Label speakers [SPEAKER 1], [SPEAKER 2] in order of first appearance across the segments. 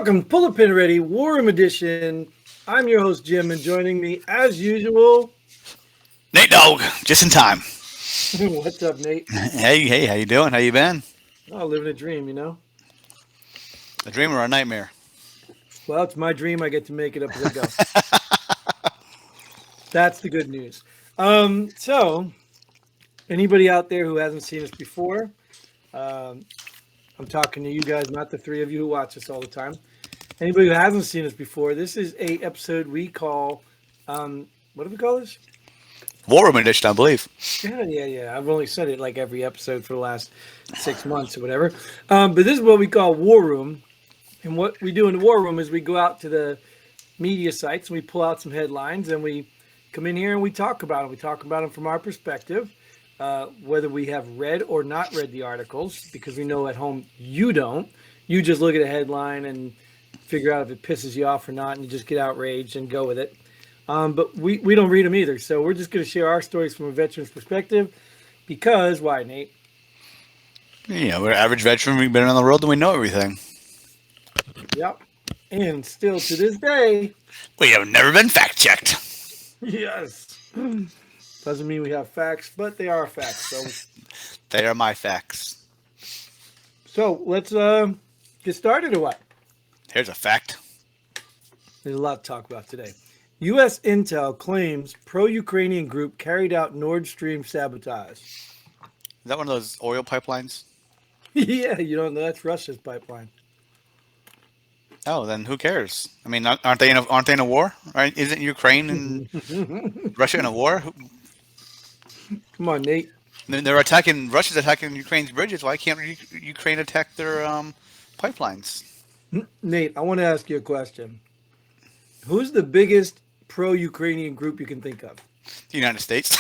[SPEAKER 1] Welcome, pull a pin ready, War Room Edition. I'm your host, Jim, and joining me, as usual,
[SPEAKER 2] Nate Dog, just in time.
[SPEAKER 1] what's up, Nate?
[SPEAKER 2] Hey, how you doing? How you been?
[SPEAKER 1] Oh, living a dream, you know?
[SPEAKER 2] A dream or a nightmare?
[SPEAKER 1] Well, it's my dream. I get to make it up as I go. That's the good news. So, anybody out there who hasn't seen us before, um, I'm talking to you guys, not the three of you who watch us all the time. Anybody who hasn't seen us before, this is a episode we call, what do we call this?
[SPEAKER 2] War Room Edition, I believe.
[SPEAKER 1] Yeah. I've only said it like every episode for the last 6 months or whatever. But this is what we call War Room. And what we do in the War Room is we go out to the media sites and we pull out some headlines and we come in here and we talk about them. We talk about them from our perspective, whether we have read or not read the articles, because we know at home you don't. You just look at a headline and figure out if it pisses you off or not, and you just get outraged and go with it. But we don't read them either. So we're just going to share our stories from a veteran's perspective because, why, Nate?
[SPEAKER 2] Yeah, we're average veteran. We've been on the road and we know everything.
[SPEAKER 1] Yep. And still to this day,
[SPEAKER 2] We have never been fact checked.
[SPEAKER 1] yes. Doesn't mean we have facts, but they are facts.
[SPEAKER 2] They are my facts.
[SPEAKER 1] So let's get started or what?
[SPEAKER 2] Here's a fact.
[SPEAKER 1] There's a lot to talk about today. U.S. intel claims pro-Ukrainian group carried out Nord Stream sabotage.
[SPEAKER 2] Is that one of those oil pipelines?
[SPEAKER 1] Yeah, you don't know that's Russia's pipeline.
[SPEAKER 2] Oh, then who cares? I mean, aren't they in a war? Right? Isn't Ukraine and Russia in a war?
[SPEAKER 1] Come on, Nate.
[SPEAKER 2] They're attacking. Russia's attacking Ukraine's bridges. Why can't Ukraine attack their pipelines?
[SPEAKER 1] Nate, I want to ask you a question. Who's the biggest pro-Ukrainian group you can think of?
[SPEAKER 2] The United States.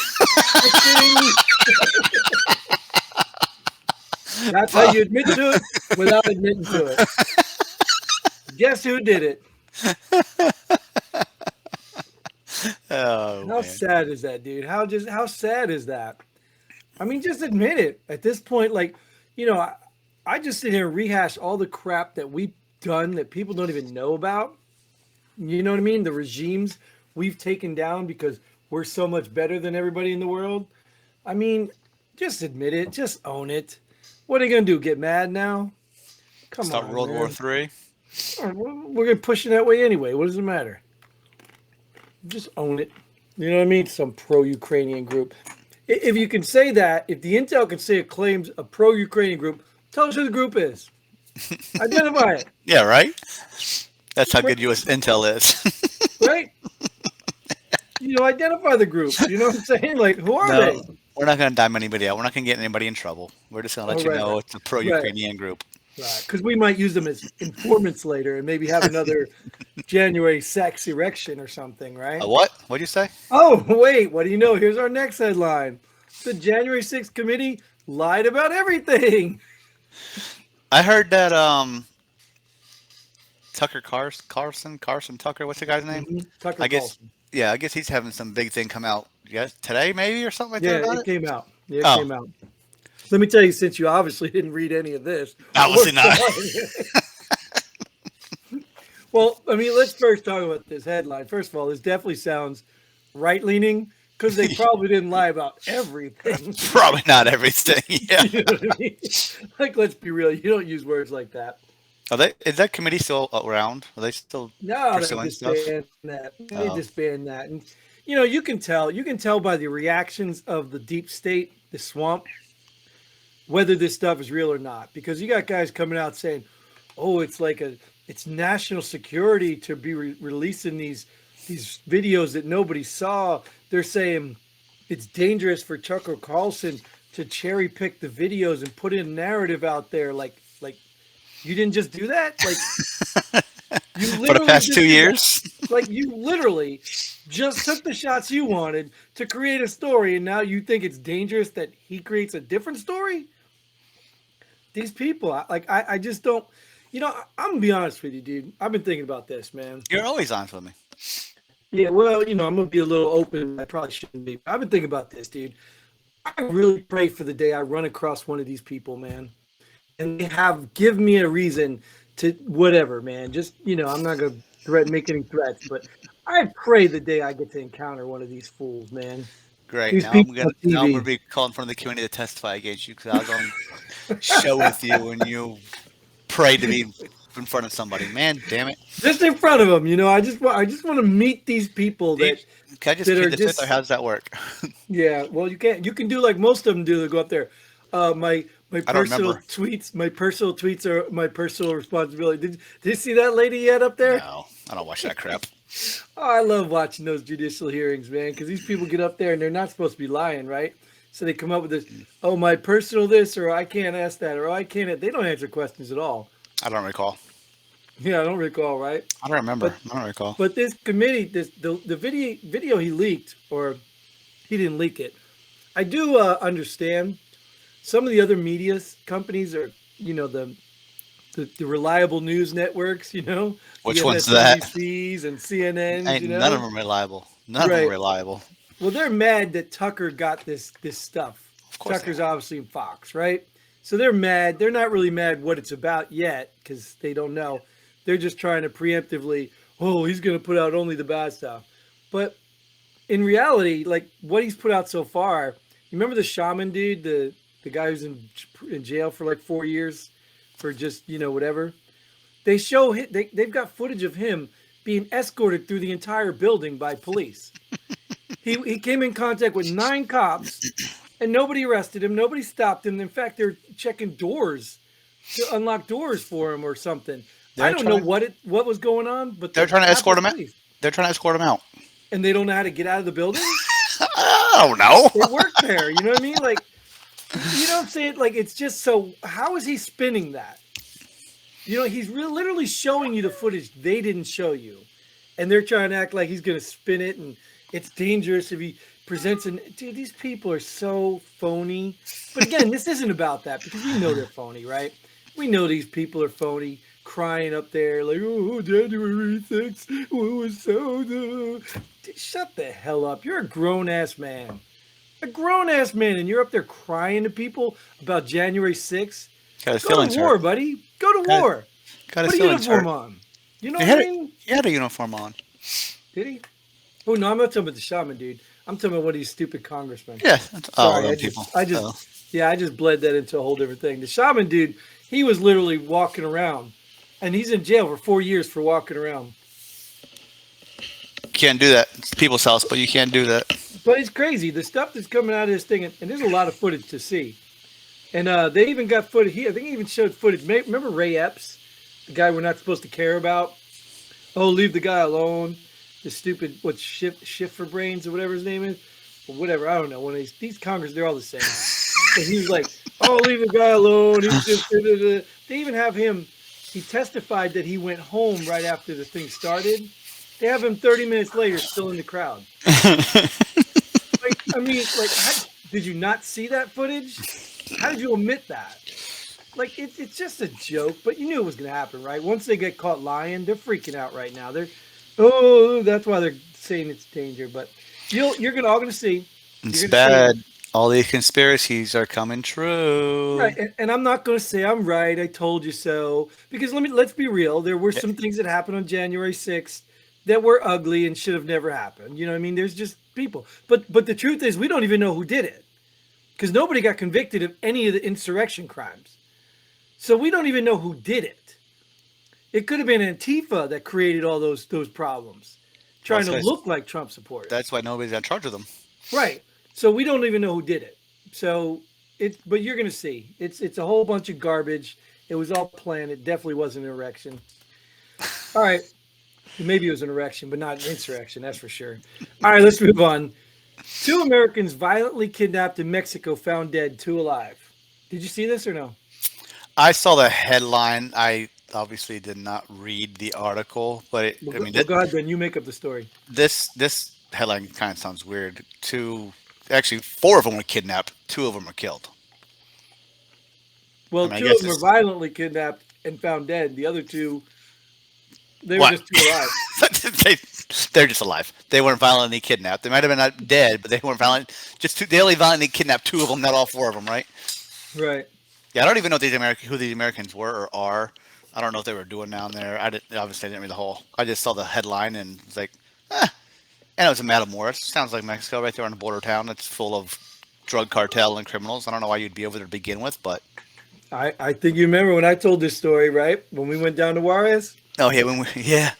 [SPEAKER 1] That's how you admit to it without admitting to it. Guess who did it?
[SPEAKER 2] Oh,
[SPEAKER 1] How
[SPEAKER 2] man.
[SPEAKER 1] sad is that, dude? How sad is that? I mean, just admit it. At this point, like, I just sit here and rehash all the crap that we've done that people don't even know about. You know what I mean? The regimes we've taken down because we're so much better than everybody in the world. I mean, just admit it. Just own it. What are you going to do? Get mad now? Come
[SPEAKER 2] Start
[SPEAKER 1] on,
[SPEAKER 2] World
[SPEAKER 1] man.
[SPEAKER 2] War III.
[SPEAKER 1] We're going to push it that way anyway. What does it matter? Just own it. You know what I mean? Some pro-Ukrainian group. If you can say that, if the intel can say it claims a pro-Ukrainian group, tell us who the group is. Identify it.
[SPEAKER 2] Yeah, right? That's how good U.S. intel is.
[SPEAKER 1] Right? Identify the group. You know what I'm saying? Like, who are
[SPEAKER 2] No,
[SPEAKER 1] they?
[SPEAKER 2] we're not going to dime anybody out. We're not going to get anybody in trouble. We're just going to let you
[SPEAKER 1] right,
[SPEAKER 2] know
[SPEAKER 1] right.
[SPEAKER 2] it's a pro-Ukrainian group.
[SPEAKER 1] Right. Because we might use them as informants later and maybe have another January sex erection or something, right?
[SPEAKER 2] A what? What'd you say?
[SPEAKER 1] Oh, wait. What do you know? Here's our next headline. The January 6th committee lied about everything.
[SPEAKER 2] I heard that Tucker Carlson Tucker, what's the guy's name?
[SPEAKER 1] Tucker
[SPEAKER 2] I guess,
[SPEAKER 1] Carlson.
[SPEAKER 2] yeah, I guess he's having some big thing come out. Yes, today maybe or something like
[SPEAKER 1] Yeah,
[SPEAKER 2] that about
[SPEAKER 1] it
[SPEAKER 2] it.
[SPEAKER 1] came out. Yeah, it
[SPEAKER 2] Oh.
[SPEAKER 1] came out. Let me tell you, since you obviously didn't read any of this.
[SPEAKER 2] Obviously not.
[SPEAKER 1] Well, I mean, let's first talk about this headline. First of all, this definitely sounds right-leaning because they probably didn't lie about everything.
[SPEAKER 2] Probably not everything. Yeah.
[SPEAKER 1] You know what I mean? Like, let's be real. You don't use words like that.
[SPEAKER 2] Is that committee still around? Are they still
[SPEAKER 1] No, they
[SPEAKER 2] pursuing stuff?
[SPEAKER 1] disband that. They
[SPEAKER 2] Oh.
[SPEAKER 1] disband that. And, you can tell by the reactions of the deep state, the swamp, whether this stuff is real or not. Because you got guys coming out saying, oh, it's national security to be releasing these videos that nobody saw. They're saying it's dangerous for Tucker Carlson to cherry pick the videos and put in a narrative out there. Like you didn't just do that? Like you
[SPEAKER 2] For the
[SPEAKER 1] literally
[SPEAKER 2] past
[SPEAKER 1] just
[SPEAKER 2] 2
[SPEAKER 1] did
[SPEAKER 2] years?
[SPEAKER 1] that. Like you literally just took the shots you wanted to create a story, and now you think it's dangerous that he creates a different story? These people, I just don't. I'm gonna be honest with you, dude. I've been thinking about this, man.
[SPEAKER 2] You're always honest with me.
[SPEAKER 1] Yeah, well, I'm gonna be a little open. I probably shouldn't be. I've been thinking about this, dude. I really pray for the day I run across one of these people, man, and they give me a reason to whatever, man. Just I'm not gonna make any threats, but I pray the day I get to encounter one of these fools, man.
[SPEAKER 2] Great.
[SPEAKER 1] These people on
[SPEAKER 2] Now I'm gonna
[SPEAKER 1] TV.
[SPEAKER 2] be called in front of the community to testify against you because I was on show with you and you prayed to be in front of somebody. Man, damn it!
[SPEAKER 1] Just in front of them, I just want to meet these people
[SPEAKER 2] Do you,
[SPEAKER 1] that
[SPEAKER 2] can I just
[SPEAKER 1] that
[SPEAKER 2] plead
[SPEAKER 1] are
[SPEAKER 2] the fifth, or how
[SPEAKER 1] just
[SPEAKER 2] does that work?
[SPEAKER 1] yeah. Well, you can do like most of them do. They go up there. My
[SPEAKER 2] I don't
[SPEAKER 1] personal
[SPEAKER 2] remember.
[SPEAKER 1] tweets. My personal tweets are my personal responsibility. Did you see that lady yet up there?
[SPEAKER 2] No, I don't watch that crap.
[SPEAKER 1] Oh, I love watching those judicial hearings, man, because these people get up there and they're not supposed to be lying, right? So they come up with this, oh, my personal this, or I can't ask that, or I can't. They don't answer questions at all.
[SPEAKER 2] I don't recall.
[SPEAKER 1] Yeah, I don't recall, right?
[SPEAKER 2] I don't remember.
[SPEAKER 1] But
[SPEAKER 2] I don't recall.
[SPEAKER 1] but this committee, the video he leaked, or he didn't leak it. I do understand some of the other media companies are, the reliable news networks, the
[SPEAKER 2] Which one's that?
[SPEAKER 1] MSNBCs and CNNs,
[SPEAKER 2] Ain't none of them reliable. None of them
[SPEAKER 1] Right.
[SPEAKER 2] reliable.
[SPEAKER 1] Well, they're mad that Tucker got this stuff.
[SPEAKER 2] Of course they
[SPEAKER 1] Tucker's
[SPEAKER 2] are.
[SPEAKER 1] obviously in Fox, right? So they're mad. They're not really mad what it's about yet because they don't know. They're just trying to preemptively, oh, he's going to put out only the bad stuff. But in reality, like what he's put out so far, you remember the shaman dude, the guy who's in jail for like 4 years for just whatever. They've got footage of him being escorted through the entire building by police. He came in contact with 9 cops, and nobody arrested him. Nobody stopped him. In fact, they're checking doors to unlock doors for him or something. I
[SPEAKER 2] They're
[SPEAKER 1] don't know
[SPEAKER 2] trying.
[SPEAKER 1] what was going on, but
[SPEAKER 2] They're trying to
[SPEAKER 1] Capitol
[SPEAKER 2] escort him out.
[SPEAKER 1] Police,
[SPEAKER 2] They're trying to escort him out.
[SPEAKER 1] and they don't know how to get out of the building.
[SPEAKER 2] I don't know.
[SPEAKER 1] They work there. You know what I mean? Like, you know what I'm saying? Like, it's just so. How is he spinning that? He's literally showing you the footage they didn't show you, and they're trying to act like he's going to spin it, and it's dangerous if he presents an. Dude, these people are so phony. But again, this isn't about that because we know they're phony, right? We know these people are phony, crying up there like, "Oh, January 6th, what was so the." Shut the hell up! You're a grown ass man, and you're up there crying to people about January 6th.
[SPEAKER 2] Got his
[SPEAKER 1] Go
[SPEAKER 2] feelings
[SPEAKER 1] to war,
[SPEAKER 2] hurt.
[SPEAKER 1] buddy. Go to
[SPEAKER 2] Got,
[SPEAKER 1] war.
[SPEAKER 2] got his
[SPEAKER 1] Put a
[SPEAKER 2] feelings
[SPEAKER 1] uniform
[SPEAKER 2] hurt.
[SPEAKER 1] on. You know
[SPEAKER 2] He
[SPEAKER 1] what I
[SPEAKER 2] had,
[SPEAKER 1] mean?
[SPEAKER 2] he had a uniform on.
[SPEAKER 1] Did he? Oh no, I'm not talking about the shaman dude. I'm talking about one of these stupid congressmen.
[SPEAKER 2] Yeah.
[SPEAKER 1] Sorry,
[SPEAKER 2] Them people.
[SPEAKER 1] I just bled that into a whole different thing. The shaman dude, he was literally walking around, and he's in jail for 4 years for walking around.
[SPEAKER 2] Can't do that. It's people's house, but you can't do that.
[SPEAKER 1] But it's crazy. The stuff that's coming out of this thing, and there's a lot of footage to see. And they even got footage here. I think he even showed footage. Remember Ray Epps, the guy we're not supposed to care about? Oh, leave the guy alone. The stupid, shift for brains or whatever his name is? Or whatever, I don't know. One of these Congress, they're all the same. And he was like, oh, leave the guy alone. He's just, da, da, da. They even have him, he testified that he went home right after the thing started. They have him 30 minutes later still in the crowd. Did you not see that footage? How did you omit that? Like, it's just a joke, but you knew it was going to happen, right? Once they get caught lying, they're freaking out right now. That's why they're saying it's danger. But you're all going to see.
[SPEAKER 2] It's bad. All these conspiracies are coming true.
[SPEAKER 1] Right, and I'm not going to say I'm right. I told you so. Because let's be real. There were some things that happened on January 6th that were ugly and should have never happened. You know what I mean? There's just people. But the truth is, we don't even know who did it. Because nobody got convicted of any of the insurrection crimes. So we don't even know who did it. It could have been Antifa that created all those problems, trying to look like Trump supporters.
[SPEAKER 2] That's why nobody's in charge of them.
[SPEAKER 1] Right. So we don't even know who did it. So but you're going to see. It's a whole bunch of garbage. It was all planned. It definitely wasn't an erection. All right. Maybe it was an erection, but not an insurrection. That's for sure. All right, let's move on. 2 Americans violently kidnapped in Mexico found dead, 2 alive. Did you see this or no?
[SPEAKER 2] I saw the headline. I obviously did not read the article, but
[SPEAKER 1] Go ahead, Ben. You make up the story.
[SPEAKER 2] This headline kind of sounds weird. 4 of them were kidnapped. 2 of them were killed.
[SPEAKER 1] Well, 2 of them were violently kidnapped and found dead. The other 2, they were just 2 alive.
[SPEAKER 2] They're just alive. They weren't violently kidnapped. They might have been not dead, but they weren't violent. They only violently kidnapped 2 of them, not all 4 of them, right?
[SPEAKER 1] Right.
[SPEAKER 2] Yeah, I don't even know who these Americans were or are. I don't know what they were doing down there. Obviously didn't read the whole. I just saw the headline and was like, and it was in Matamoros. Sounds like Mexico, right there on the border town. It's full of drug cartel and criminals. I don't know why you'd be over there to begin with, but
[SPEAKER 1] I think you remember when I told this story, right? When we went down to Juarez.
[SPEAKER 2] oh yeah, yeah.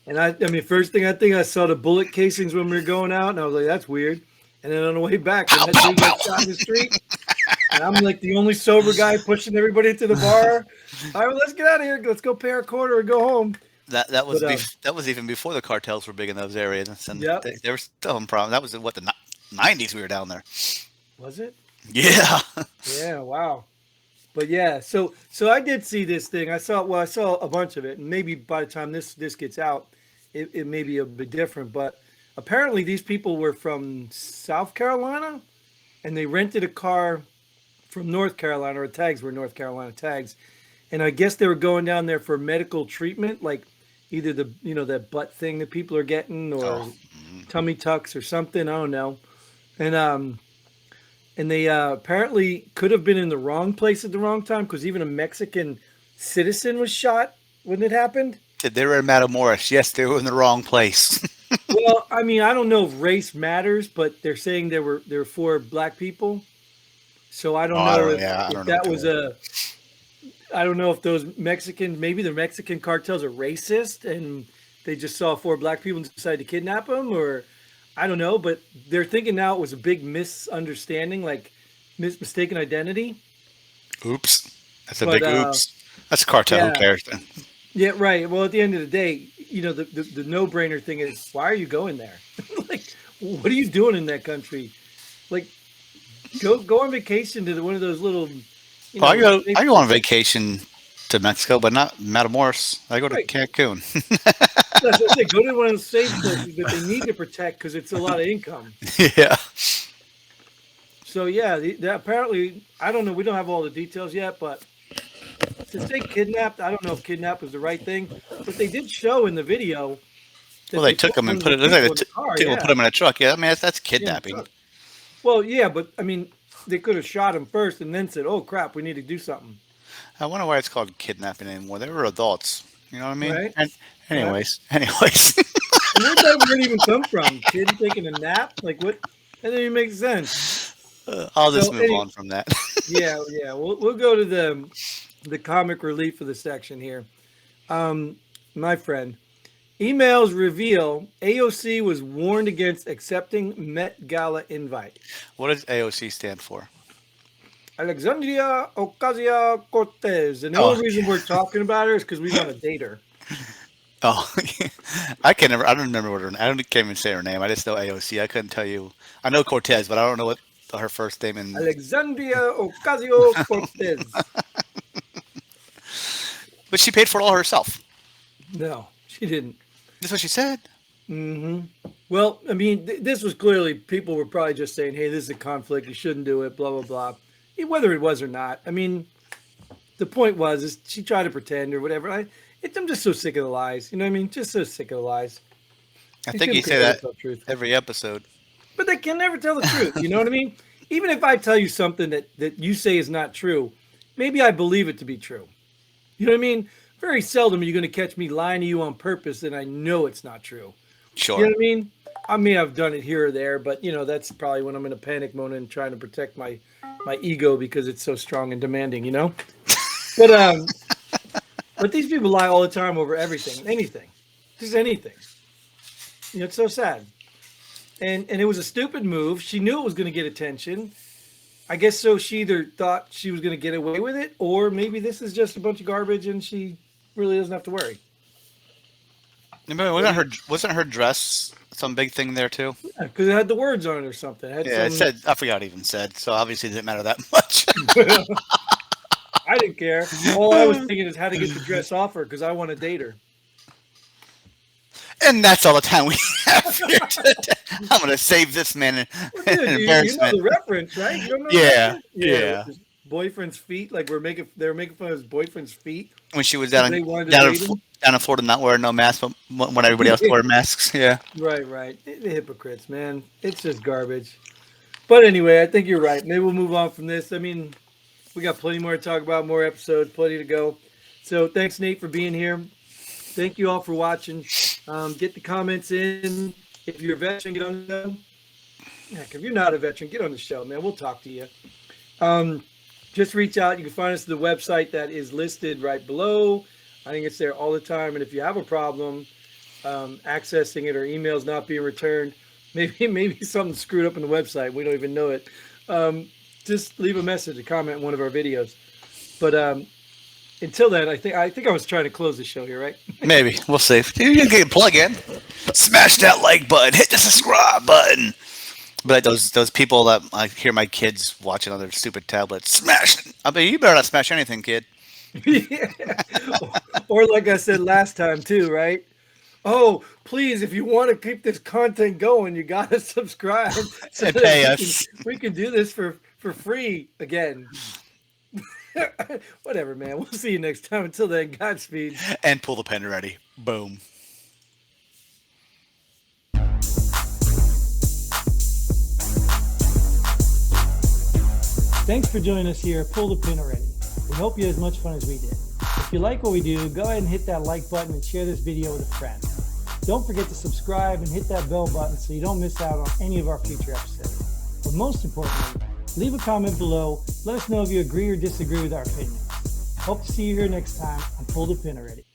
[SPEAKER 1] And I mean, first thing I think I saw the bullet casings when we were going out, and I was like, "That's weird." And then on the way back, when that dude got shot in the street, and I'm like the only sober guy pushing everybody to the bar. All right, well, let's get out of here. Let's go pay our quarter and go home.
[SPEAKER 2] That was
[SPEAKER 1] But
[SPEAKER 2] that was even before the cartels were big in those areas, and
[SPEAKER 1] yep,
[SPEAKER 2] they were still having problems. That was what the '90s we were down there.
[SPEAKER 1] was it?
[SPEAKER 2] Yeah.
[SPEAKER 1] Yeah, wow. But yeah, so I did see this thing. I saw a bunch of it, and maybe by the time this gets out, it may be a bit different. But apparently, these people were from South Carolina, and they rented a car from North Carolina, or tags were North Carolina tags, and I guess they were going down there for medical treatment, like either the that butt thing that people are getting, or
[SPEAKER 2] Oh.
[SPEAKER 1] tummy tucks or something. I don't know, and they apparently could have been in the wrong place at the wrong time because even a Mexican citizen was shot when it happened.
[SPEAKER 2] They were in Matamoros. Yes, they were in the wrong place.
[SPEAKER 1] Well, I mean, I don't know if race matters, but they're saying there were four black people. So I don't know
[SPEAKER 2] yeah, I
[SPEAKER 1] if
[SPEAKER 2] don't know.
[SPEAKER 1] that was a. I don't know if those Mexicans, maybe the Mexican cartels are racist and they just saw four black people and decided to kidnap them, or I don't know. But they're thinking now it was a big misunderstanding, like mistaken identity.
[SPEAKER 2] Oops. That's a
[SPEAKER 1] But
[SPEAKER 2] big oops. That's a cartel. Who
[SPEAKER 1] yeah,
[SPEAKER 2] cares then?
[SPEAKER 1] yeah, right. Well, at the end of the day, the no brainer thing is why are you going there? Like, what are you doing in that country? Like, go on vacation to one of those little,
[SPEAKER 2] Well,
[SPEAKER 1] safe
[SPEAKER 2] I go on
[SPEAKER 1] places.
[SPEAKER 2] vacation to Mexico, but not Matamoros. I go to
[SPEAKER 1] Right.
[SPEAKER 2] Cancun.
[SPEAKER 1] That's what I say. Go to one of those safe places that they need to protect because it's a lot of income.
[SPEAKER 2] Yeah.
[SPEAKER 1] So yeah, apparently I don't know. We don't have all the details yet, but to say kidnapped, I don't know if kidnap was the right thing, but they did show in the video
[SPEAKER 2] Well,
[SPEAKER 1] that
[SPEAKER 2] they
[SPEAKER 1] they
[SPEAKER 2] took
[SPEAKER 1] put
[SPEAKER 2] them
[SPEAKER 1] one
[SPEAKER 2] and
[SPEAKER 1] of
[SPEAKER 2] put
[SPEAKER 1] the
[SPEAKER 2] it. Looks like
[SPEAKER 1] people in the car.
[SPEAKER 2] people put
[SPEAKER 1] Yeah,
[SPEAKER 2] them in a truck. Yeah, I mean that's
[SPEAKER 1] yeah, in the
[SPEAKER 2] kidnapping.
[SPEAKER 1] truck. Well, yeah, but I mean, they could have shot him first and then said, "Oh crap, we need to do something."
[SPEAKER 2] I wonder why it's called kidnapping anymore. They were adults. You know what I mean?
[SPEAKER 1] Right?
[SPEAKER 2] And
[SPEAKER 1] Right?
[SPEAKER 2] anyways.
[SPEAKER 1] And where'd that word even come from? Kid taking a nap? Like what? That doesn't even make sense.
[SPEAKER 2] I'll just
[SPEAKER 1] So
[SPEAKER 2] move on from that.
[SPEAKER 1] yeah, yeah. We'll go to the comic relief of the section here. Um, my friend, emails reveal AOC was warned against accepting Met Gala invite.
[SPEAKER 2] What does AOC stand for?
[SPEAKER 1] Alexandria Ocasio Cortez, and the
[SPEAKER 2] Oh,
[SPEAKER 1] only reason we're talking about her is because we want to date her.
[SPEAKER 2] oh, I can never. I don't remember what her. I don't can't even say her name. I just know AOC. I couldn't tell you. I know Cortez, but I don't know what her first name and.
[SPEAKER 1] Alexandria Ocasio Cortez.
[SPEAKER 2] But she paid for it all herself.
[SPEAKER 1] No, she didn't.
[SPEAKER 2] That's what she said.
[SPEAKER 1] Hmm. Well, I mean, this was clearly people were probably just saying, "Hey, this is a conflict. You shouldn't do it." Blah blah blah. Whether it was or not, I mean, the point was is she tried to pretend or whatever. I'm just so sick of the lies. You know what I mean? Just so sick of the lies.
[SPEAKER 2] I
[SPEAKER 1] These
[SPEAKER 2] think you
[SPEAKER 1] people can
[SPEAKER 2] say
[SPEAKER 1] never
[SPEAKER 2] that
[SPEAKER 1] tell the truth,
[SPEAKER 2] every episode.
[SPEAKER 1] but they can never tell the truth. You know what I mean? Even if I tell you something that you say is not true, maybe I believe it to be true. You know what I mean? Very seldom are you going to catch me lying to you on purpose, and I know it's not true. You know
[SPEAKER 2] Sure.
[SPEAKER 1] what I mean? I mean, I've done it here or there, but that's probably when I'm in a panic mode and trying to protect my ego because it's so strong and demanding. But but these people lie all the time over everything, anything, just anything. It's so sad. And it was a stupid move. She knew it was going to get attention. I guess so. She either thought she was going to get away with it, or maybe this is just a bunch of garbage and she really doesn't have to worry.
[SPEAKER 2] Remember,
[SPEAKER 1] What do you?
[SPEAKER 2] wasn't her dress some big thing there too?
[SPEAKER 1] Because it had the words on it or something. It had
[SPEAKER 2] Yeah, it
[SPEAKER 1] some.
[SPEAKER 2] said I forgot it even said. So obviously it didn't matter that much.
[SPEAKER 1] I didn't care. All I was thinking is how to get the dress off her because I want to date her.
[SPEAKER 2] And that's all the time we have here today. I'm going to save this man
[SPEAKER 1] Well,
[SPEAKER 2] an
[SPEAKER 1] dude, you know
[SPEAKER 2] embarrassment.
[SPEAKER 1] the reference, right? You don't know the
[SPEAKER 2] Yeah,
[SPEAKER 1] reference? Yeah, with
[SPEAKER 2] yeah.
[SPEAKER 1] his boyfriend's feet. Like they were making fun of his boyfriend's feet
[SPEAKER 2] When she was
[SPEAKER 1] because they wanted to
[SPEAKER 2] down in
[SPEAKER 1] date him.
[SPEAKER 2] down in Florida, not wearing no mask, but when everybody else wore masks. Yeah.
[SPEAKER 1] Right, right. The hypocrites, man. It's just garbage. But anyway, I think you're right. Maybe we'll move on from this. I mean, we got plenty more to talk about, more episodes, plenty to go. So thanks, Nate, for being here. Thank you all for watching. Get the comments in. If you're a veteran, get on the show. Heck, if you're not a veteran, get on the show, man. We'll talk to you. Just reach out. You can find us at the website that is listed right below. I think it's there all the time. And if you have a problem accessing it or emails not being returned, maybe something screwed up in the website. We don't even know it. Just leave a message, a comment in one of our videos. But until then, I think I was trying to close the show here, right?
[SPEAKER 2] Maybe. We'll see. You can get a plug in. Smash that like button. Hit the subscribe button. But those people that I hear my kids watching on their stupid tablets, smash it. I mean, you better not smash anything, kid.
[SPEAKER 1] Yeah. Or like I said last time too, right? Oh, please, if you want to keep this content going, you got to subscribe so
[SPEAKER 2] And
[SPEAKER 1] that
[SPEAKER 2] pay us.
[SPEAKER 1] we can do this for free again. Whatever, man. We'll see you next time. Until then, Godspeed.
[SPEAKER 2] And pull the pin ready. Boom.
[SPEAKER 1] Thanks for joining us here. Pull the pin already. We hope you had as much fun as we did. If you like what we do, go ahead and hit that like button and share this video with a friend. Don't forget to subscribe and hit that bell button so you don't miss out on any of our future episodes. But most importantly, leave a comment below. Let us know if you agree or disagree with our opinions. Hope to see you here next time on Pull the Pin Already.